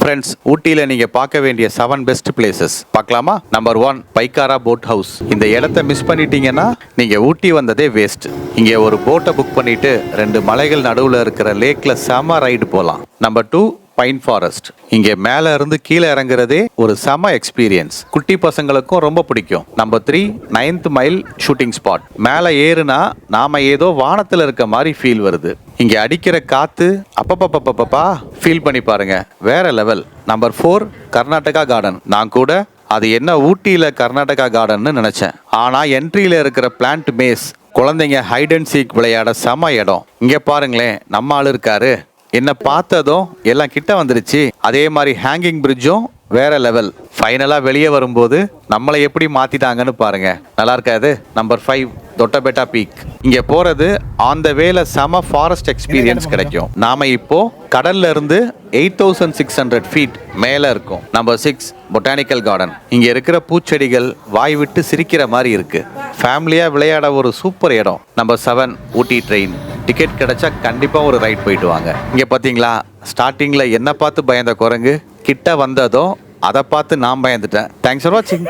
Friends, ஊட்டியில நீங்க பார்க்க வேண்டிய 7 பெஸ்ட் பிளேசஸ் பார்க்கலாமா? Number 1, Pykara boat house. இந்த இடத்த மிஸ் பண்ணிட்டீங்கன்னா நீங்க ஊட்டி வந்ததே வேஸ்ட். இங்க ஒரு போட்டை புக் பண்ணிட்டு 2 மலைகள் நடுவுல இருக்கிற லேக்ல செம ரைடு போலாம். Number 2, pine forest. இங்க மேல இருந்து கீழே இறங்குறதே ஒரு செம எக்ஸ்பீரியன்ஸ். குட்டி பசங்களுக்கும் ரொம்ப பிடிக்கும். Number 3, 9th mile shooting spot. மேல ஏறுனா நாம ஏதோ வானத்துல இருக்க மாதிரி ஃபீல் வருது. இங்க அடிக்கிற காத்து அப்பப்பப்பப்பப்பா ஃபீல் பண்ணி பாருங்க, வேற லெவல். Number 4, Karnataka garden. நான் கூட அது என்ன ஊட்டியில கர்நாடகா கார்டன்னு நினைச்சேன். ஆனா என்ட்ரியில இருக்கிற பிளான்ட் மேஸ், குழந்தைங்க ஹைட் அண்ட் சீக் விளையாட செம இடம். இங்க பாருங்களேன், நம்ம ஆளு இருக்காரு. என்ன பார்த்ததும் எல்லாம் கிட்ட வந்துருச்சு. அதே மாதிரி ஹேங்கிங் பிரிட்ஜும் வேற லெவல். ஃபைனலா வெளியே வரும்போது நம்மளை எப்படி மாத்திட்டாங்கன்னு பாருங்க, நல்லா இருக்காது? Number 5, Doddabetta peak. இங்க போறது ஆன் த வேல செம ஃபாரஸ்ட் எக்ஸ்பீரியன்ஸ் கிடைக்கும். நாம இப்போ கடல்ல இருந்து 8600 ஃபீட் மேல இருக்கும். Number 6, botanical garden. இங்க இருக்கிற பூச்செடிகள் வாய் விட்டு சிரிக்கிற மாதிரி இருக்கு. ஃபேமிலியா விளையாட ஒரு சூப்பர் இடம். நம்பர் 7, ஊட்டி ட்ரெயின். டிக்கெட் கிடைச்சா கண்டிப்பா ஒரு ரைட் போயிட்டு வாங்க. இங்க பாத்தீங்களா, ஸ்டார்டிங்ல என்ன பார்த்து பயந்த குரங்கு கிட்ட வந்ததும் அதை பார்த்து நான் பயந்துட்டேன். தேங்க்ஸ் ஃபார் வாட்சிங்.